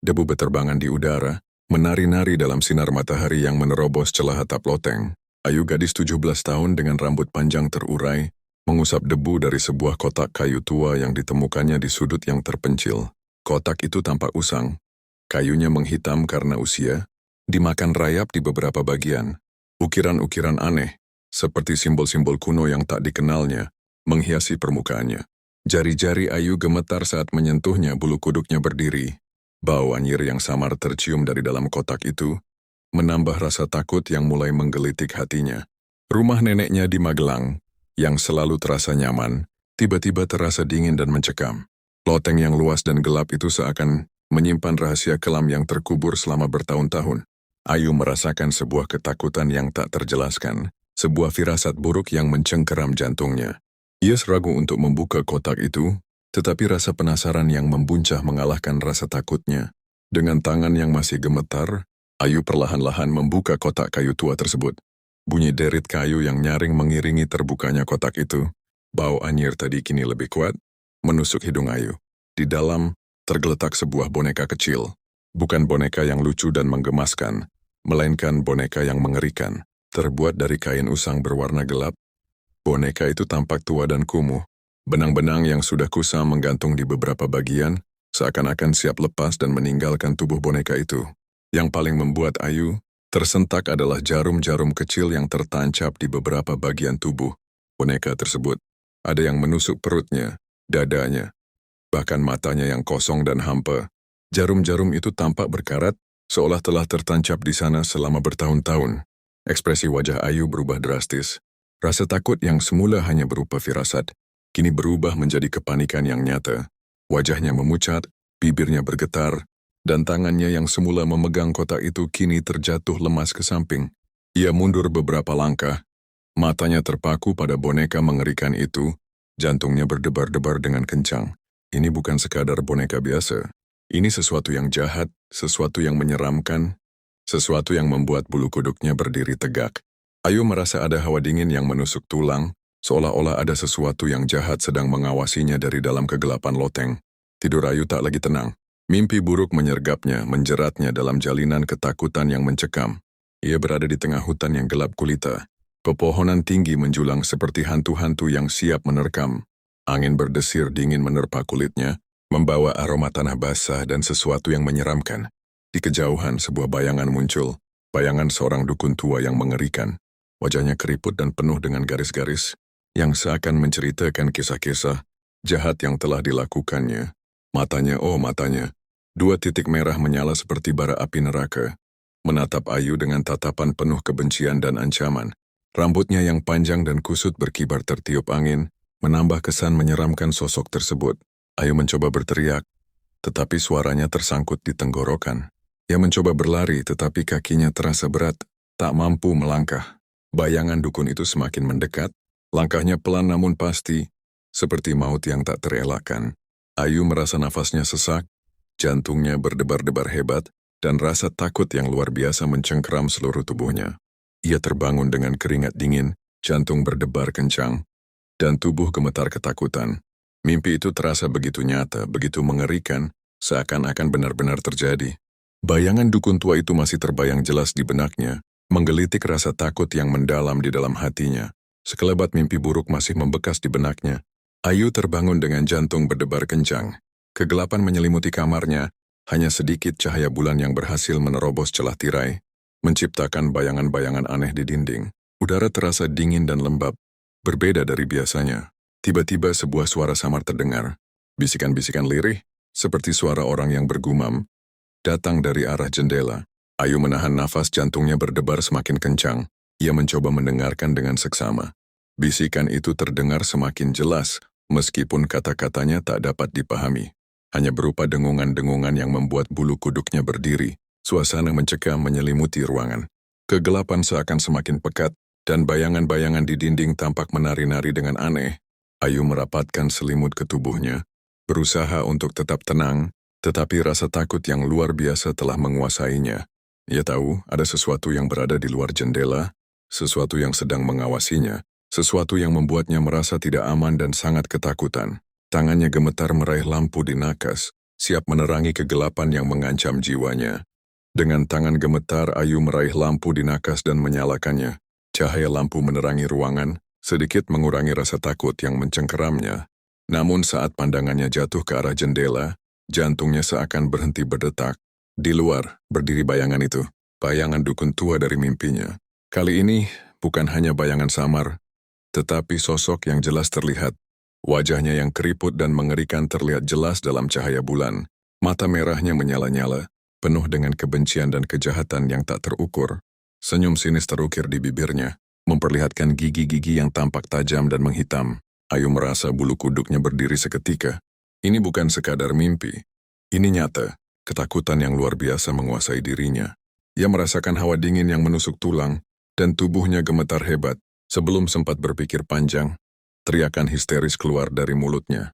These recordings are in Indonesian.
Debu beterbangan di udara, menari-nari dalam sinar matahari yang menerobos celah atap loteng. Ayu, gadis 17 tahun dengan rambut panjang terurai, mengusap debu dari sebuah kotak kayu tua yang ditemukannya di sudut yang terpencil. Kotak itu tampak usang. Kayunya menghitam karena usia, dimakan rayap di beberapa bagian. Ukiran-ukiran aneh, seperti simbol-simbol kuno yang tak dikenalnya, menghiasi permukaannya. Jari-jari Ayu gemetar saat menyentuhnya, bulu kuduknya berdiri. Bau anyir yang samar tercium dari dalam kotak itu, menambah rasa takut yang mulai menggelitik hatinya. Rumah neneknya di Magelang, yang selalu terasa nyaman, tiba-tiba terasa dingin dan mencekam. Loteng yang luas dan gelap itu seakan menyimpan rahasia kelam yang terkubur selama bertahun-tahun. Ayu merasakan sebuah ketakutan yang tak terjelaskan, sebuah firasat buruk yang mencengkeram jantungnya. Ia ragu untuk membuka kotak itu, tetapi rasa penasaran yang membuncah mengalahkan rasa takutnya. Dengan tangan yang masih gemetar, Ayu perlahan-lahan membuka kotak kayu tua tersebut. Bunyi derit kayu yang nyaring mengiringi terbukanya kotak itu. Bau anyir tadi kini lebih kuat, menusuk hidung Ayu. Di dalam, tergeletak sebuah boneka kecil. Bukan boneka yang lucu dan menggemaskan, melainkan boneka yang mengerikan. Terbuat dari kain usang berwarna gelap, boneka itu tampak tua dan kumuh. Benang-benang yang sudah kusam menggantung di beberapa bagian, seakan-akan siap lepas dan meninggalkan tubuh boneka itu. Yang paling membuat Ayu tersentak adalah jarum-jarum kecil yang tertancap di beberapa bagian tubuh boneka tersebut. Ada yang menusuk perutnya, dadanya, bahkan matanya yang kosong dan hampa. Jarum-jarum itu tampak berkarat, seolah telah tertancap di sana selama bertahun-tahun. Ekspresi wajah Ayu berubah drastis. Rasa takut yang semula hanya berupa firasat, kini berubah menjadi kepanikan yang nyata. Wajahnya memucat, bibirnya bergetar, dan tangannya yang semula memegang kotak itu kini terjatuh lemas ke samping. Ia mundur beberapa langkah, matanya terpaku pada boneka mengerikan itu, jantungnya berdebar-debar dengan kencang. Ini bukan sekadar boneka biasa. Ini sesuatu yang jahat, sesuatu yang menyeramkan, sesuatu yang membuat bulu kuduknya berdiri tegak. Ayu merasa ada hawa dingin yang menusuk tulang, seolah-olah ada sesuatu yang jahat sedang mengawasinya dari dalam kegelapan loteng. Tidur Ayu tak lagi tenang. Mimpi buruk menyergapnya, menjeratnya dalam jalinan ketakutan yang mencekam. Ia berada di tengah hutan yang gelap gulita. Pepohonan tinggi menjulang seperti hantu-hantu yang siap menerkam. Angin berdesir dingin menerpa kulitnya, membawa aroma tanah basah dan sesuatu yang menyeramkan. Di kejauhan sebuah bayangan muncul, bayangan seorang dukun tua yang mengerikan. Wajahnya keriput dan penuh dengan garis-garis, yang seakan menceritakan kisah-kisah jahat yang telah dilakukannya. Matanya, oh matanya, 2 titik merah menyala seperti bara api neraka, menatap Ayu dengan tatapan penuh kebencian dan ancaman. Rambutnya yang panjang dan kusut berkibar tertiup angin, menambah kesan menyeramkan sosok tersebut. Ayu mencoba berteriak, tetapi suaranya tersangkut di tenggorokan. Ia mencoba berlari, tetapi kakinya terasa berat, tak mampu melangkah. Bayangan dukun itu semakin mendekat, langkahnya pelan namun pasti, seperti maut yang tak terelakkan. Ayu merasa nafasnya sesak, jantungnya berdebar-debar hebat, dan rasa takut yang luar biasa mencengkeram seluruh tubuhnya. Ia terbangun dengan keringat dingin, jantung berdebar kencang, dan tubuh gemetar ketakutan. Mimpi itu terasa begitu nyata, begitu mengerikan, seakan-akan benar-benar terjadi. Bayangan dukun tua itu masih terbayang jelas di benaknya, menggelitik rasa takut yang mendalam di dalam hatinya. Sekelebat mimpi buruk masih membekas di benaknya. Ayu terbangun dengan jantung berdebar kencang. Kegelapan menyelimuti kamarnya, hanya sedikit cahaya bulan yang berhasil menerobos celah tirai, menciptakan bayangan-bayangan aneh di dinding. Udara terasa dingin dan lembab, berbeda dari biasanya. Tiba-tiba sebuah suara samar terdengar. Bisikan-bisikan lirih, seperti suara orang yang bergumam, datang dari arah jendela. Ayu menahan nafas, jantungnya berdebar semakin kencang. Ia mencoba mendengarkan dengan seksama. Bisikan itu terdengar semakin jelas, meskipun kata-katanya tak dapat dipahami. Hanya berupa dengungan-dengungan yang membuat bulu kuduknya berdiri. Suasana mencekam menyelimuti ruangan. Kegelapan seakan semakin pekat, dan bayangan-bayangan di dinding tampak menari-nari dengan aneh. Ayu merapatkan selimut ke tubuhnya, berusaha untuk tetap tenang, tetapi rasa takut yang luar biasa telah menguasainya. Ia tahu ada sesuatu yang berada di luar jendela, sesuatu yang sedang mengawasinya, sesuatu yang membuatnya merasa tidak aman dan sangat ketakutan. Tangannya gemetar meraih lampu di nakas, siap menerangi kegelapan yang mengancam jiwanya. Dengan tangan gemetar, Ayu meraih lampu di nakas dan menyalakannya. Cahaya lampu menerangi ruangan, sedikit mengurangi rasa takut yang mencengkeramnya. Namun saat pandangannya jatuh ke arah jendela, jantungnya seakan berhenti berdetak. Di luar, berdiri bayangan itu, bayangan dukun tua dari mimpinya. Kali ini, bukan hanya bayangan samar, tetapi sosok yang jelas terlihat. Wajahnya yang keriput dan mengerikan terlihat jelas dalam cahaya bulan. Mata merahnya menyala-nyala, penuh dengan kebencian dan kejahatan yang tak terukur. Senyum sinis terukir di bibirnya, memperlihatkan gigi-gigi yang tampak tajam dan menghitam. Ayu merasa bulu kuduknya berdiri seketika. Ini bukan sekadar mimpi. Ini nyata, ketakutan yang luar biasa menguasai dirinya. Ia merasakan hawa dingin yang menusuk tulang, dan tubuhnya gemetar hebat. Sebelum sempat berpikir panjang, teriakan histeris keluar dari mulutnya.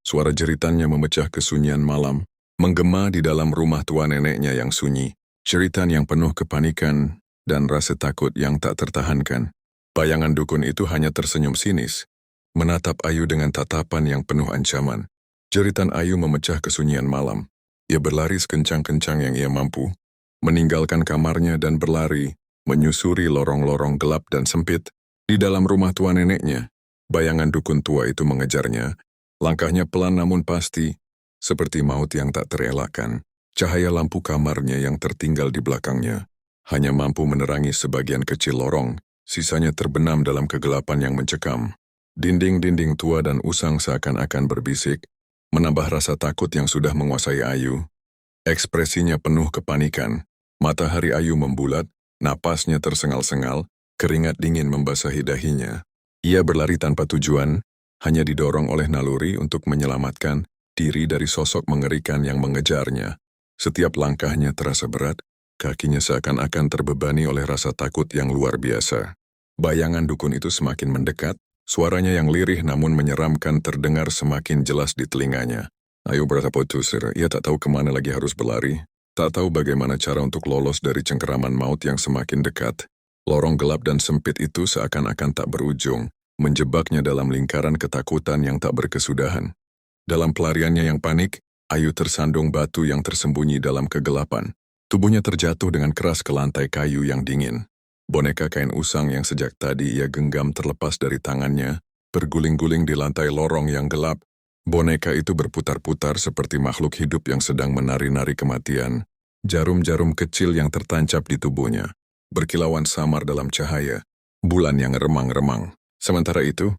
Suara jeritannya memecah kesunyian malam, menggema di dalam rumah tua neneknya yang sunyi. Jeritan yang penuh kepanikan dan rasa takut yang tak tertahankan. Bayangan dukun itu hanya tersenyum sinis, menatap Ayu dengan tatapan yang penuh ancaman. Jeritan Ayu memecah kesunyian malam. Ia berlari sekencang-kencang yang ia mampu, meninggalkan kamarnya dan berlari, menyusuri lorong-lorong gelap dan sempit. Di dalam rumah tua neneknya, bayangan dukun tua itu mengejarnya. Langkahnya pelan namun pasti, seperti maut yang tak terelakkan. Cahaya lampu kamarnya yang tertinggal di belakangnya hanya mampu menerangi sebagian kecil lorong, sisanya terbenam dalam kegelapan yang mencekam. Dinding-dinding tua dan usang seakan-akan berbisik, menambah rasa takut yang sudah menguasai Ayu. Ekspresinya penuh kepanikan, matahari Ayu membulat, napasnya tersengal-sengal, keringat dingin membasahi dahinya. Ia berlari tanpa tujuan, hanya didorong oleh naluri untuk menyelamatkan diri dari sosok mengerikan yang mengejarnya. Setiap langkahnya terasa berat, kakinya seakan-akan terbebani oleh rasa takut yang luar biasa. Bayangan dukun itu semakin mendekat, suaranya yang lirih namun menyeramkan terdengar semakin jelas di telinganya. Ayu berasa putus, ia tak tahu kemana lagi harus berlari, tak tahu bagaimana cara untuk lolos dari cengkeraman maut yang semakin dekat. Lorong gelap dan sempit itu seakan-akan tak berujung, menjebaknya dalam lingkaran ketakutan yang tak berkesudahan. Dalam pelariannya yang panik, Ayu tersandung batu yang tersembunyi dalam kegelapan. Tubuhnya terjatuh dengan keras ke lantai kayu yang dingin. Boneka kain usang yang sejak tadi ia genggam terlepas dari tangannya, berguling-guling di lantai lorong yang gelap. Boneka itu berputar-putar seperti makhluk hidup yang sedang menari-nari kematian. Jarum-jarum kecil yang tertancap di tubuhnya berkilauan samar dalam cahaya, bulan yang remang-remang. Sementara itu,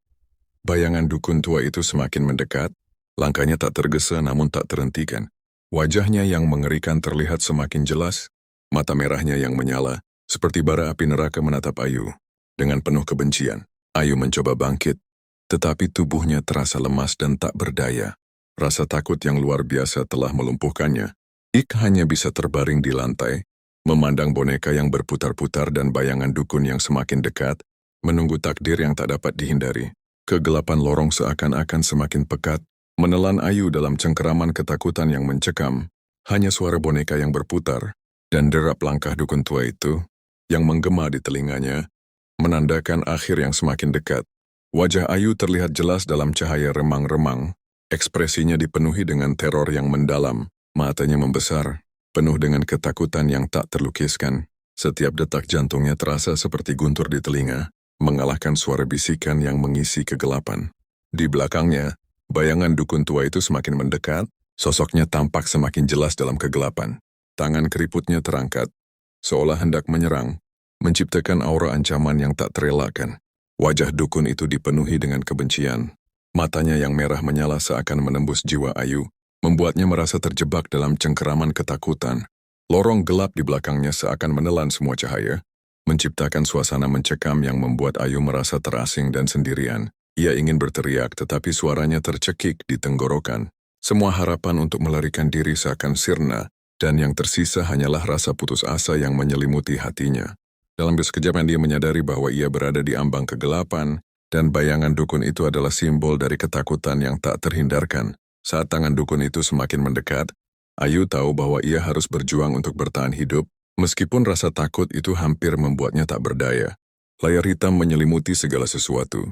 bayangan dukun tua itu semakin mendekat, langkahnya tak tergesa namun tak terhentikan. Wajahnya yang mengerikan terlihat semakin jelas, mata merahnya yang menyala, seperti bara api neraka menatap Ayu. Dengan penuh kebencian, Ayu mencoba bangkit, tetapi tubuhnya terasa lemas dan tak berdaya. Rasa takut yang luar biasa telah melumpuhkannya. Ik hanya bisa terbaring di lantai, memandang boneka yang berputar-putar dan bayangan dukun yang semakin dekat, menunggu takdir yang tak dapat dihindari. Kegelapan lorong seakan-akan semakin pekat, menelan Ayu dalam cengkeraman ketakutan yang mencekam. Hanya suara boneka yang berputar, dan derap langkah dukun tua itu, yang menggema di telinganya, menandakan akhir yang semakin dekat. Wajah Ayu terlihat jelas dalam cahaya remang-remang, ekspresinya dipenuhi dengan teror yang mendalam, matanya membesar, penuh dengan ketakutan yang tak terlukiskan. Setiap detak jantungnya terasa seperti guntur di telinga, mengalahkan suara bisikan yang mengisi kegelapan. Di belakangnya, bayangan dukun tua itu semakin mendekat, sosoknya tampak semakin jelas dalam kegelapan. Tangan keriputnya terangkat, seolah hendak menyerang, menciptakan aura ancaman yang tak terelakkan. Wajah dukun itu dipenuhi dengan kebencian. Matanya yang merah menyala seakan menembus jiwa Ayu, membuatnya merasa terjebak dalam cengkeraman ketakutan. Lorong gelap di belakangnya seakan menelan semua cahaya, menciptakan suasana mencekam yang membuat Ayu merasa terasing dan sendirian. Ia ingin berteriak tetapi suaranya tercekik di tenggorokan. Semua harapan untuk melarikan diri seakan sirna, dan yang tersisa hanyalah rasa putus asa yang menyelimuti hatinya. Dalam sekejap dia menyadari bahwa ia berada di ambang kegelapan, dan bayangan dukun itu adalah simbol dari ketakutan yang tak terhindarkan. Saat tangan dukun itu semakin mendekat, Ayu tahu bahwa ia harus berjuang untuk bertahan hidup, meskipun rasa takut itu hampir membuatnya tak berdaya. Layar hitam menyelimuti segala sesuatu,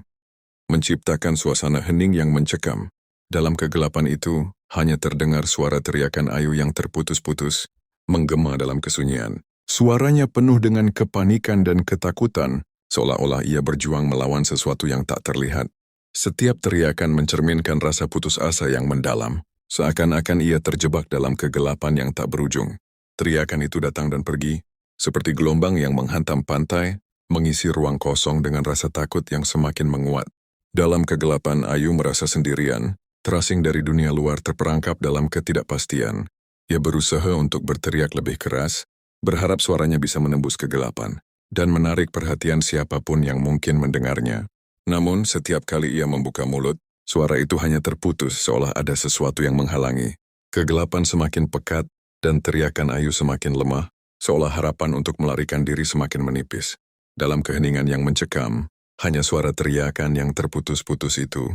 menciptakan suasana hening yang mencekam. Dalam kegelapan itu, hanya terdengar suara teriakan Ayu yang terputus-putus, menggema dalam kesunyian. Suaranya penuh dengan kepanikan dan ketakutan, seolah-olah ia berjuang melawan sesuatu yang tak terlihat. Setiap teriakan mencerminkan rasa putus asa yang mendalam, seakan-akan ia terjebak dalam kegelapan yang tak berujung. Teriakan itu datang dan pergi, seperti gelombang yang menghantam pantai, mengisi ruang kosong dengan rasa takut yang semakin menguat. Dalam kegelapan, Ayu merasa sendirian, terasing dari dunia luar, terperangkap dalam ketidakpastian. Ia berusaha untuk berteriak lebih keras, berharap suaranya bisa menembus kegelapan, dan menarik perhatian siapapun yang mungkin mendengarnya. Namun, setiap kali ia membuka mulut, suara itu hanya terputus seolah ada sesuatu yang menghalangi. Kegelapan semakin pekat, dan teriakan Ayu semakin lemah, seolah harapan untuk melarikan diri semakin menipis. Dalam keheningan yang mencekam, hanya suara teriakan yang terputus-putus itu,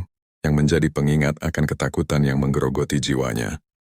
yang menjadi pengingat akan ketakutan yang menggerogoti jiwanya.